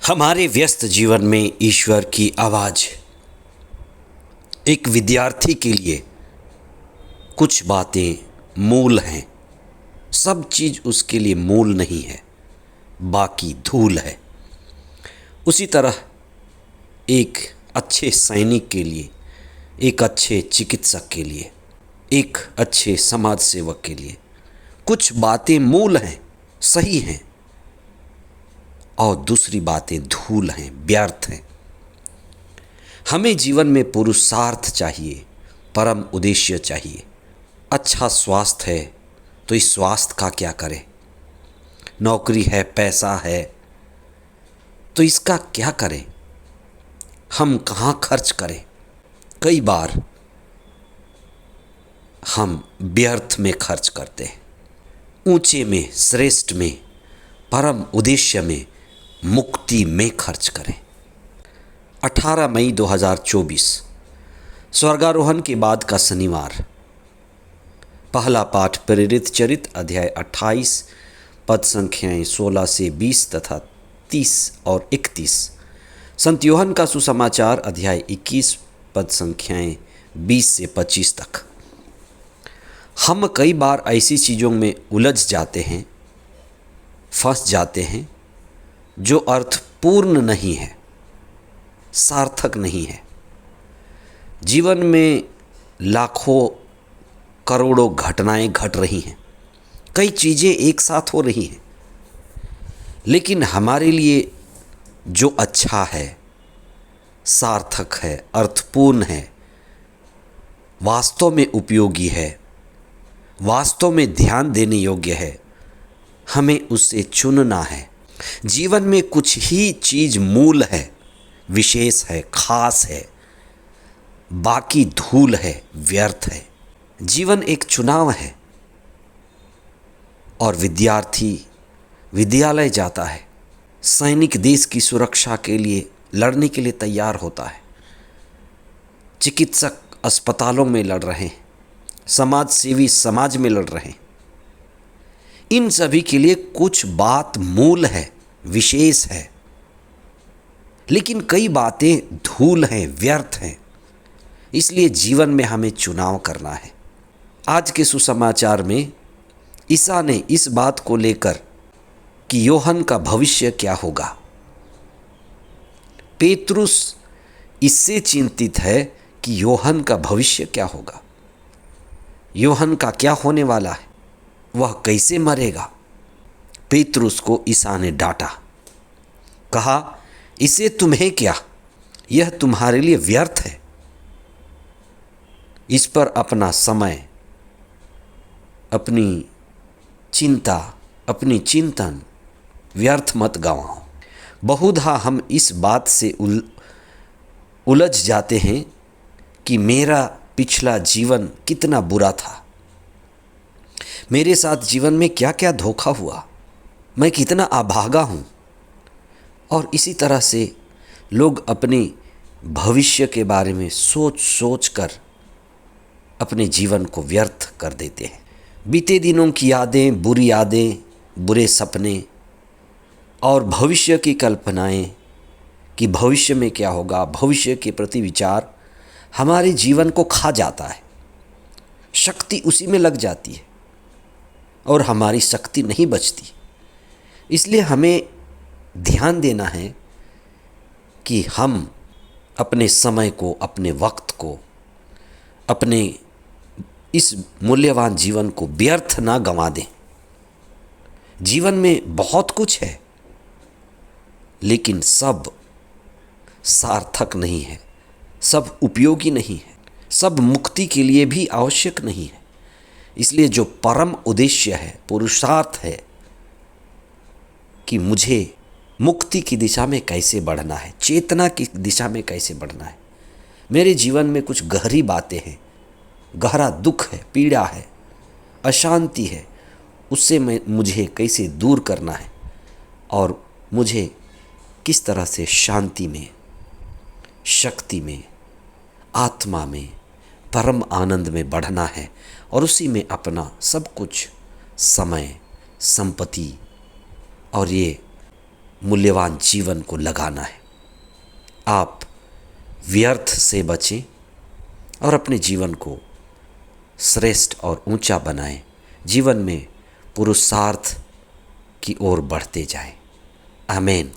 हमारे व्यस्त जीवन में ईश्वर की आवाज़ एक विद्यार्थी के लिए कुछ बातें मूल हैं। सब चीज़ उसके लिए मूल नहीं है, बाकी धूल है। उसी तरह एक अच्छे सैनिक के लिए, एक अच्छे चिकित्सक के लिए, एक अच्छे समाज सेवक के लिए कुछ बातें मूल हैं, सही हैं, और दूसरी बातें धूल हैं, व्यर्थ हैं। हमें जीवन में पुरुषार्थ चाहिए, परम उद्देश्य चाहिए। अच्छा स्वास्थ्य है तो इस स्वास्थ्य का क्या करें? नौकरी है, पैसा है तो इसका क्या करें? हम कहाँ खर्च करें? कई बार हम व्यर्थ में खर्च करते हैं। ऊंचे में, श्रेष्ठ में, परम उद्देश्य में, मुक्ति में खर्च करें। 18 मई 2024 स्वर्गारोहण के बाद का शनिवार। पहला पाठ प्रेरित चरित अध्याय 28 पद संख्याएं 16 से 20 तथा 30 और 31। संत यूहन्ना का सुसमाचार अध्याय 21 पद संख्याएं 20 से 25 तक। हम कई बार ऐसी चीज़ों में उलझ जाते हैं, फंस जाते हैं जो अर्थपूर्ण नहीं है, सार्थक नहीं है। जीवन में लाखों करोड़ों घटनाएं घट रही हैं, कई चीज़ें एक साथ हो रही हैं, लेकिन हमारे लिए जो अच्छा है, सार्थक है, अर्थपूर्ण है, वास्तव में उपयोगी है, वास्तव में ध्यान देने योग्य है, हमें उसे चुनना है। जीवन में कुछ ही चीज़ मूल है, विशेष है, खास है, बाकी धूल है, व्यर्थ है। जीवन एक चुनाव है और विद्यार्थी विद्यालय जाता है, सैनिक देश की सुरक्षा के लिए लड़ने के लिए तैयार होता है, चिकित्सक अस्पतालों में लड़ रहे हैं, समाज सेवी समाज में लड़ रहे हैं। इन सभी के लिए कुछ बात मूल है, विशेष है, लेकिन कई बातें धूल हैं, व्यर्थ हैं। इसलिए जीवन में हमें चुनाव करना है। आज के सुसमाचार में ईसा ने इस बात को लेकर कि यूहन्ना का भविष्य क्या होगा, पेतरुस इससे चिंतित है कि यूहन्ना का भविष्य क्या होगा, यूहन्ना का क्या होने वाला है, वह कैसे मरेगा। पेतरुस को ईसा ने डांटा, कहा, इसे तुम्हें क्या, यह तुम्हारे लिए व्यर्थ है। इस पर अपना समय, अपनी चिंता, अपनी चिंतन व्यर्थ मत गंवाओ। बहुधा हम इस बात से उलझ जाते हैं कि मेरा पिछला जीवन कितना बुरा था, मेरे साथ जीवन में क्या क्या धोखा हुआ, मैं कितना अभागा हूँ। और इसी तरह से लोग अपने भविष्य के बारे में सोच सोच कर अपने जीवन को व्यर्थ कर देते हैं। बीते दिनों की यादें, बुरी यादें, बुरे सपने और भविष्य की कल्पनाएं कि भविष्य में क्या होगा, भविष्य के प्रति विचार हमारे जीवन को खा जाता है। शक्ति उसी में लग जाती है और हमारी शक्ति नहीं बचती। इसलिए हमें ध्यान देना है कि हम अपने समय को, अपने वक्त को, अपने इस मूल्यवान जीवन को व्यर्थ ना गंवा दें। जीवन में बहुत कुछ है, लेकिन सब सार्थक नहीं है, सब उपयोगी नहीं है, सब मुक्ति के लिए भी आवश्यक नहीं है। इसलिए जो परम उद्देश्य है, पुरुषार्थ है कि मुझे मुक्ति की दिशा में कैसे बढ़ना है, चेतना की दिशा में कैसे बढ़ना है, मेरे जीवन में कुछ गहरी बातें हैं, गहरा दुख है, पीड़ा है, अशांति है, उससे मुझे कैसे दूर करना है और मुझे किस तरह से शांति में, शक्ति में, आत्मा में, परम आनंद में बढ़ना है और उसी में अपना सब कुछ, समय, संपत्ति और ये मूल्यवान जीवन को लगाना है। आप व्यर्थ से बचें और अपने जीवन को श्रेष्ठ और ऊंचा बनाएं। जीवन में पुरुषार्थ की ओर बढ़ते जाएं। आमीन।